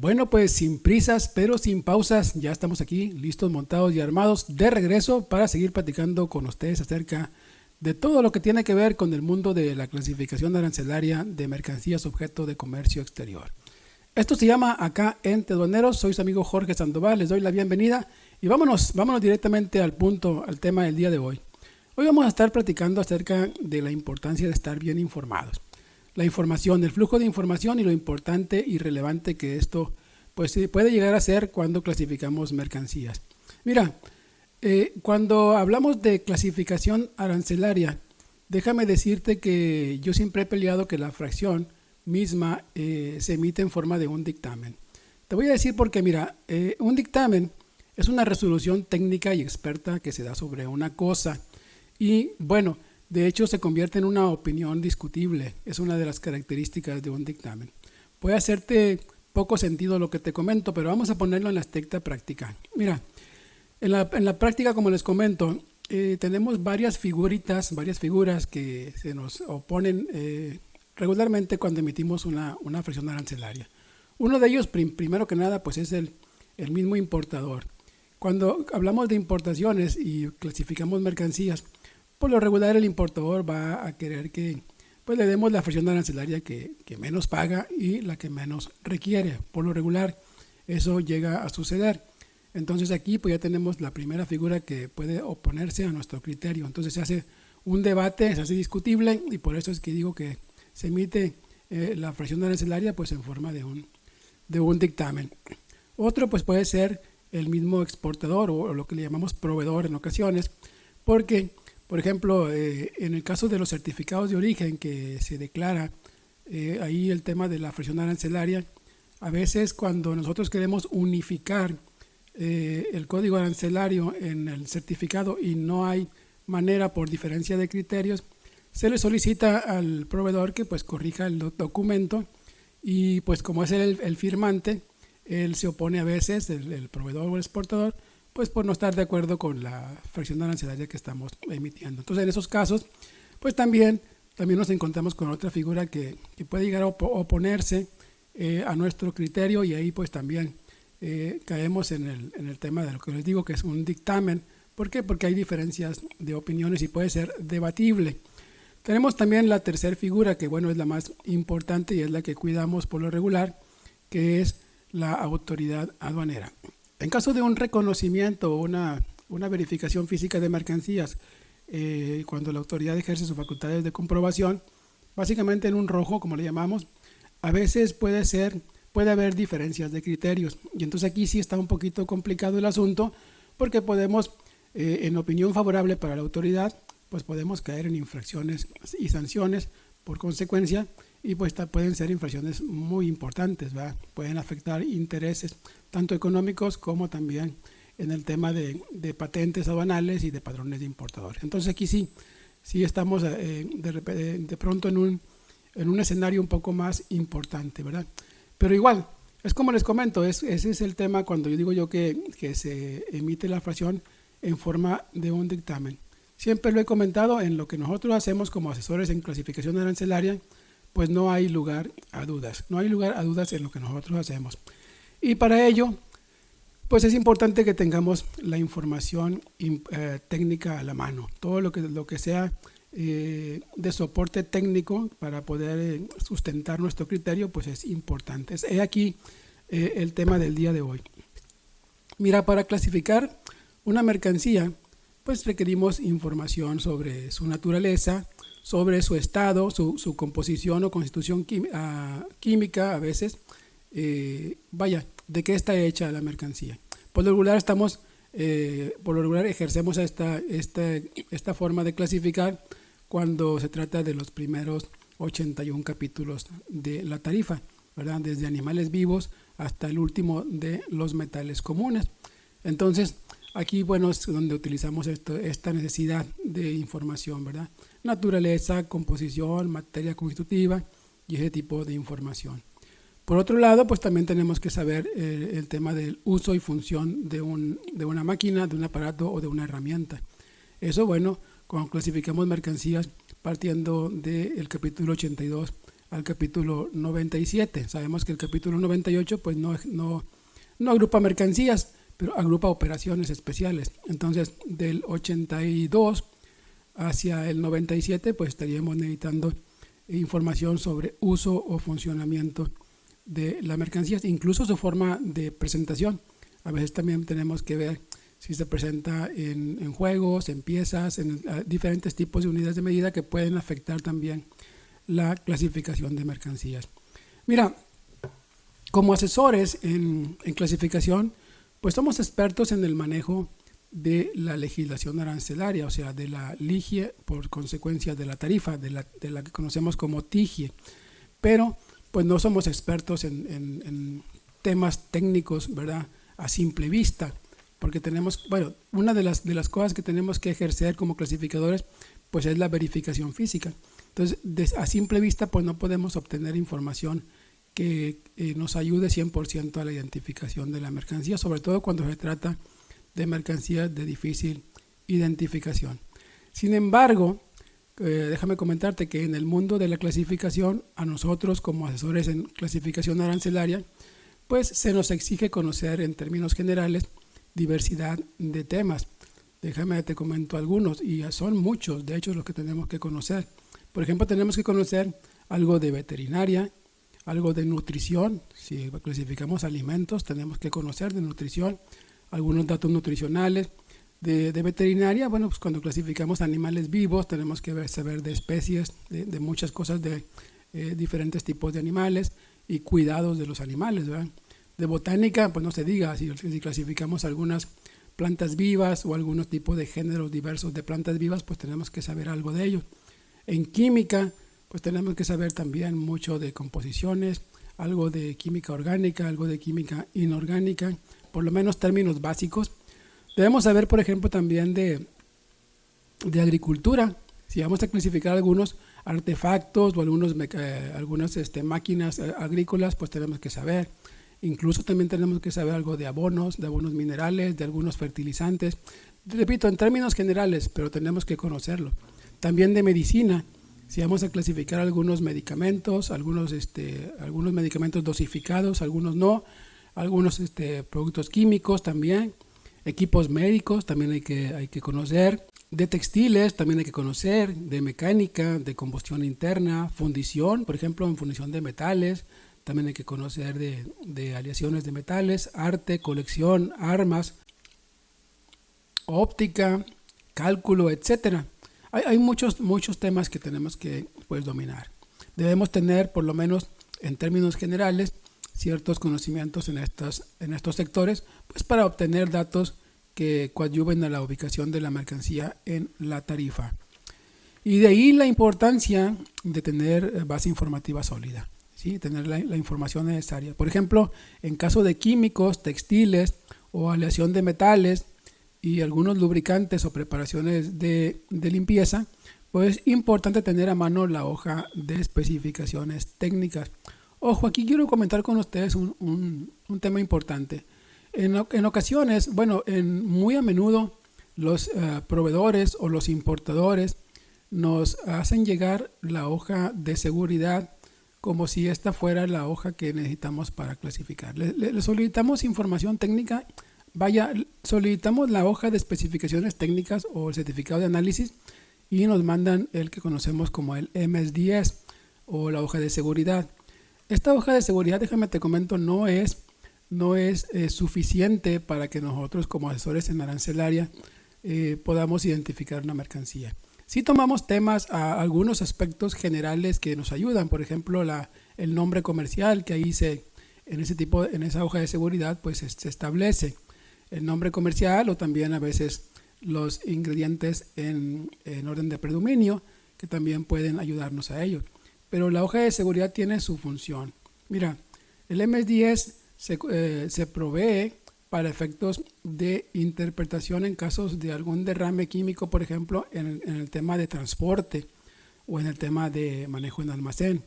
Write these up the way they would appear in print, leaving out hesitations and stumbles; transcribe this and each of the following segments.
Bueno, pues sin prisas, pero sin pausas, ya estamos aquí, listos, montados y armados, de regreso para seguir platicando con ustedes acerca de todo lo que tiene que ver con el mundo de la clasificación arancelaria de mercancías objeto de comercio exterior. Esto se llama Acá Ente Aduaneros, soy su amigo Jorge Sandoval, les doy la bienvenida y vámonos directamente al punto, al tema del día de hoy. Hoy vamos a estar platicando acerca de la importancia de estar bien informados. La información, el flujo de información y lo importante y relevante que esto pues puede llegar a ser cuando clasificamos mercancías. Mira, cuando hablamos de clasificación arancelaria, déjame decirte que yo siempre he peleado que la fracción misma se emite en forma de un dictamen. Te voy a decir porque mira, un dictamen es una resolución técnica y experta que se da sobre una cosa y bueno, de hecho se convierte en una opinión discutible, es una de las características de un dictamen. Puede hacerte poco sentido lo que te comento, pero vamos a ponerlo en la estricta práctica. Mira, en la práctica, como les comento, tenemos varias figuras que se nos oponen regularmente cuando emitimos una fracción arancelaria. Uno de ellos, primero que nada, pues es el mismo importador. Cuando hablamos de importaciones y clasificamos mercancías, por lo regular el importador va a querer que pues, le demos la fracción arancelaria que menos paga y la que menos requiere. Por lo regular eso llega a suceder. Entonces aquí pues ya tenemos la primera figura que puede oponerse a nuestro criterio. Entonces se hace un debate, se hace discutible y por eso es que digo que se emite la fracción arancelaria pues en forma de un dictamen. Otro pues puede ser el mismo exportador o lo que le llamamos proveedor en ocasiones, porque por ejemplo, en el caso de los certificados de origen que se declara ahí el tema de la fracción arancelaria, a veces cuando nosotros queremos unificar el código arancelario en el certificado y no hay manera por diferencia de criterios, se le solicita al proveedor que pues corrija el documento y pues como es el firmante, él se opone a veces, el proveedor o el exportador, pues por no estar de acuerdo con la fracción arancelaria que estamos emitiendo. Entonces en esos casos pues también nos encontramos con otra figura que puede llegar a oponerse a nuestro criterio y ahí pues también caemos en el tema de lo que les digo que es un dictamen. ¿Por qué? Porque hay diferencias de opiniones y puede ser debatible. Tenemos también la tercera figura que bueno es la más importante y es la que cuidamos por lo regular, que es la autoridad aduanera. En caso de un reconocimiento o una verificación física de mercancías, cuando la autoridad ejerce sus facultades de comprobación, básicamente en un rojo, como le llamamos, a veces puede haber diferencias de criterios. Y entonces aquí sí está un poquito complicado el asunto, porque podemos, en opinión favorable para la autoridad, pues podemos caer en infracciones y sanciones por consecuencia, y pues pueden ser infracciones muy importantes, ¿verdad? Pueden afectar intereses tanto económicos como también en el tema de patentes aduanales y de padrones de importadores. Entonces aquí sí estamos de pronto en un escenario un poco más importante, ¿verdad? Pero igual, es como les comento, ese es el tema cuando yo digo que se emite la fracción en forma de un dictamen. Siempre lo he comentado, en lo que nosotros hacemos como asesores en clasificación arancelaria, pues no hay lugar a dudas, en lo que nosotros hacemos. Y para ello, pues es importante que tengamos la información técnica a la mano, todo lo que sea de soporte técnico para poder sustentar nuestro criterio, pues es importante. He aquí el tema del día de hoy. Mira, para clasificar una mercancía, pues requerimos información sobre su naturaleza, sobre su estado, su composición o constitución química a veces, de qué está hecha la mercancía. Por lo regular ejercemos esta forma de clasificar cuando se trata de los primeros 81 capítulos de la tarifa, ¿verdad? Desde animales vivos hasta el último de los metales comunes. Entonces, aquí, bueno, es donde utilizamos esta necesidad de información, ¿verdad? Naturaleza, composición, materia constitutiva y ese tipo de información. Por otro lado, pues también tenemos que saber el tema del uso y función de una máquina, de un aparato o de una herramienta. Eso, bueno, cuando clasificamos mercancías partiendo del capítulo 82 al capítulo 97. Sabemos que el capítulo 98 pues no agrupa mercancías, pero agrupa operaciones especiales. Entonces, del 82 hacia el 97, pues estaríamos necesitando información sobre uso o funcionamiento de las mercancías, incluso su forma de presentación. A veces también tenemos que ver si se presenta en juegos, en piezas, en diferentes tipos de unidades de medida que pueden afectar también la clasificación de mercancías. Mira, como asesores en clasificación, pues somos expertos en el manejo de la legislación arancelaria, o sea, de la ligie, por consecuencia de la tarifa, de la que conocemos como TIGIE, pero pues no somos expertos en temas técnicos, ¿verdad?, a simple vista, porque tenemos, bueno, una de las cosas que tenemos que ejercer como clasificadores, pues es la verificación física. Entonces, a simple vista, pues no podemos obtener información que nos ayude 100% a la identificación de la mercancía, sobre todo cuando se trata de mercancías de difícil identificación. Sin embargo, déjame comentarte que en el mundo de la clasificación, a nosotros como asesores en clasificación arancelaria, pues se nos exige conocer en términos generales diversidad de temas. Déjame te comento algunos, y son muchos, de hecho, los que tenemos que conocer. Por ejemplo, tenemos que conocer algo de veterinaria, algo de nutrición. Si clasificamos alimentos, tenemos que conocer de nutrición, algunos datos nutricionales. De veterinaria, bueno, pues cuando clasificamos animales vivos, tenemos que saber de especies, de muchas cosas, de diferentes tipos de animales y cuidados de los animales, ¿verdad? De botánica, pues no se diga, si clasificamos algunas plantas vivas o algunos tipos de géneros diversos de plantas vivas, pues tenemos que saber algo de ellos. En química, pues tenemos que saber también mucho de composiciones, algo de química orgánica, algo de química inorgánica, por lo menos términos básicos. Debemos saber, por ejemplo, también de agricultura. Si vamos a clasificar algunos artefactos o algunas máquinas agrícolas, pues tenemos que saber. Incluso también tenemos que saber algo de abonos minerales, de algunos fertilizantes. Repito, en términos generales, pero tenemos que conocerlo. También de medicina. Si vamos a clasificar algunos medicamentos, algunos medicamentos dosificados, algunos no, algunos productos químicos también, equipos médicos también hay que conocer, de textiles también hay que conocer, de mecánica, de combustión interna, fundición, por ejemplo, en fundición de metales, también hay que conocer de aleaciones de metales, arte, colección, armas, óptica, cálculo, etcétera. Hay muchos temas que tenemos que dominar. Debemos tener, por lo menos en términos generales, ciertos conocimientos en estos sectores, pues para obtener datos que coadyuven a la ubicación de la mercancía en la tarifa. Y de ahí la importancia de tener base informativa sólida, ¿sí? Tener la información necesaria. Por ejemplo, en caso de químicos, textiles o aleación de metales, y algunos lubricantes o preparaciones de limpieza, pues es importante tener a mano la hoja de especificaciones técnicas. Ojo, aquí quiero comentar con ustedes un tema importante. En ocasiones, muy a menudo los proveedores o los importadores nos hacen llegar la hoja de seguridad como si esta fuera la hoja que necesitamos para clasificar. Le solicitamos información técnica. Solicitamos la hoja de especificaciones técnicas o el certificado de análisis y nos mandan el que conocemos como el MS-10 o la hoja de seguridad. Esta hoja de seguridad, déjame te comento, no es suficiente para que nosotros como asesores en arancelaria podamos identificar una mercancía. Si tomamos temas a algunos aspectos generales que nos ayudan, por ejemplo, el nombre comercial, que ahí en esa hoja de seguridad pues se establece el nombre comercial, o también a veces los ingredientes en orden de predominio, que también pueden ayudarnos a ello. Pero la hoja de seguridad tiene su función. Mira, el MS-10 se provee para efectos de interpretación en casos de algún derrame químico, por ejemplo, en el tema de transporte o en el tema de manejo en almacén.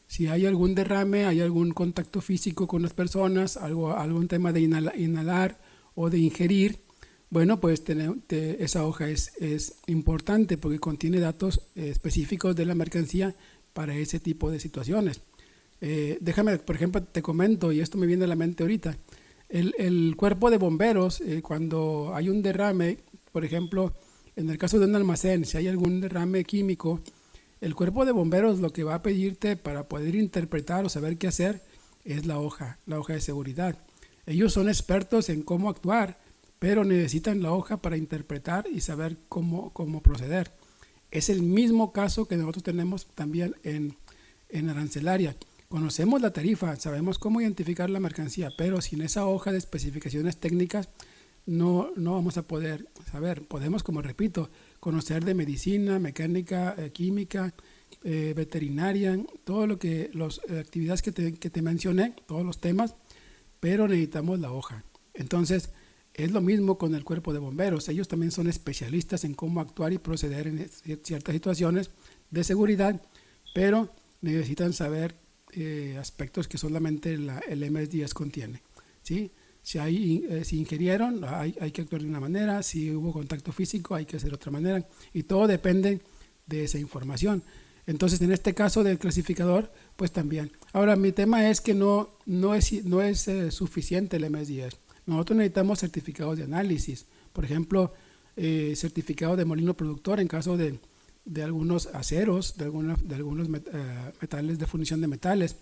Si hay algún derrame, hay algún contacto físico con las personas, algún tema de inhalar o de ingerir, bueno, pues esa hoja es importante porque contiene datos específicos de la mercancía para ese tipo de situaciones. Déjame, por ejemplo, te comento, y esto me viene a la mente ahorita, el cuerpo de bomberos, cuando hay un derrame, por ejemplo, en el caso de un almacén, si hay algún derrame químico, el cuerpo de bomberos lo que va a pedirte para poder interpretar o saber qué hacer es la hoja de seguridad. Ellos son expertos en cómo actuar, pero necesitan la hoja para interpretar y saber cómo proceder. Es el mismo caso que nosotros tenemos también en arancelaria. Conocemos la tarifa, sabemos cómo identificar la mercancía, pero sin esa hoja de especificaciones técnicas no vamos a poder saber. Podemos, como repito, conocer de medicina, mecánica, química, veterinaria, todo lo que las actividades que te mencioné, todos los temas, pero necesitamos la hoja. Entonces, es lo mismo con el cuerpo de bomberos. Ellos también son especialistas en cómo actuar y proceder en ciertas situaciones de seguridad, pero necesitan saber aspectos que solamente el MS-10 contiene, ¿sí? Si ingirieron, hay que actuar de una manera. Si hubo contacto físico, hay que hacer de otra manera. Y todo depende de esa información. Entonces, en este caso del clasificador, pues también. Ahora, mi tema es que no es suficiente el MS-10. Nosotros necesitamos certificados de análisis. Por ejemplo, certificado de molino productor en caso de algunos aceros, de algunos metales, de fundición de metales.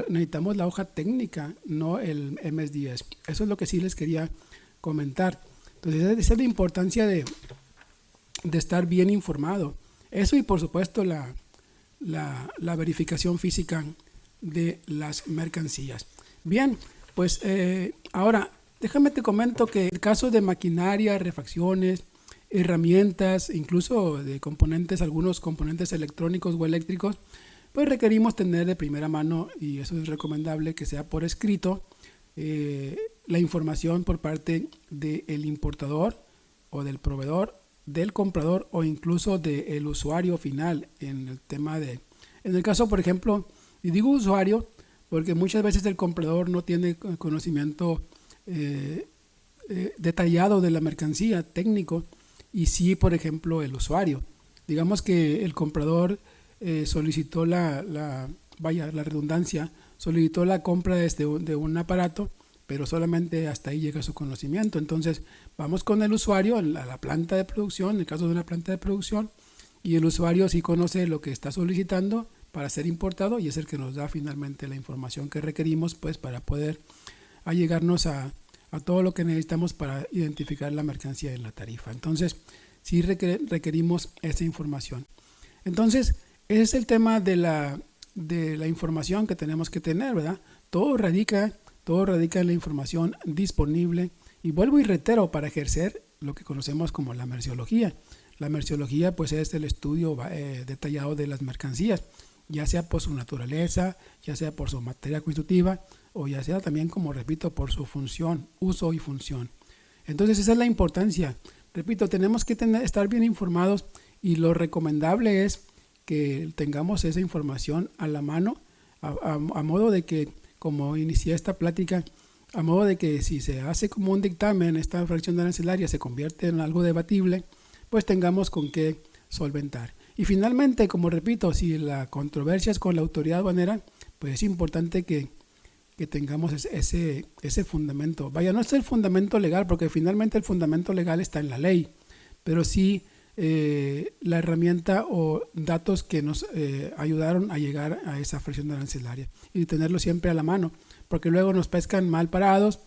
Necesitamos la hoja técnica, no el MS-10. Eso es lo que sí les quería comentar. Entonces, esa es la importancia de estar bien informado. Eso y, por supuesto, la verificación física de las mercancías. Bien, pues ahora, déjame te comento que el caso de maquinaria, refacciones, herramientas, incluso de componentes, algunos componentes electrónicos o eléctricos, pues requerimos tener de primera mano, y eso es recomendable que sea por escrito, la información por parte del importador o del proveedor, del comprador o incluso del usuario final en el tema en el caso, por ejemplo, y digo usuario porque muchas veces el comprador no tiene conocimiento detallado de la mercancía, técnico, y sí, por ejemplo, el usuario. Digamos que el comprador solicitó la redundancia, solicitó la compra de un aparato, pero solamente hasta ahí llega su conocimiento. Entonces, vamos con el usuario a la planta de producción, en el caso de una planta de producción, y el usuario sí conoce lo que está solicitando para ser importado y es el que nos da finalmente la información que requerimos, pues, para poder allegarnos a todo lo que necesitamos para identificar la mercancía en la tarifa. Entonces, sí requerimos esa información. Entonces, ese es el tema de la información que tenemos que tener, ¿verdad? Todo radica en la información disponible. Y vuelvo y reitero, para ejercer lo que conocemos como la merciología. La merciología, pues, es el estudio detallado de las mercancías, ya sea por su naturaleza, ya sea por su materia constitutiva, o ya sea también, como repito, por su función, uso y función. Entonces, esa es la importancia. Repito, tenemos que estar bien informados y lo recomendable es que tengamos esa información a la mano, a modo de que, como inicié esta plática, a modo de que si se hace como un dictamen, esta fracción arancelaria se convierte en algo debatible, pues tengamos con qué solventar. Y finalmente, como repito, si la controversia es con la autoridad aduanera, pues es importante que tengamos ese fundamento. Vaya, no es el fundamento legal, porque finalmente el fundamento legal está en la ley, pero sí la herramienta o datos que nos ayudaron a llegar a esa fracción arancelaria y tenerlo siempre a la mano, porque luego nos pescan mal parados,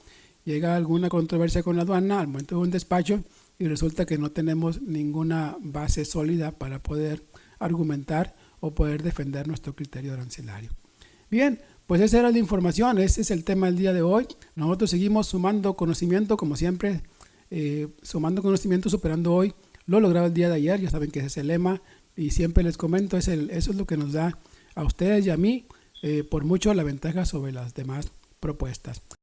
llega alguna controversia con la aduana al momento de un despacho y resulta que no tenemos ninguna base sólida para poder argumentar o poder defender nuestro criterio arancelario. Bien, pues esa era la información, ese es el tema del día de hoy. Nosotros seguimos sumando conocimiento, como siempre, sumando conocimiento, superando hoy lo logrado el día de ayer. Ya saben que ese es el lema y siempre les comento, eso es lo que nos da a ustedes y a mí por mucho la ventaja sobre las demás propuestas.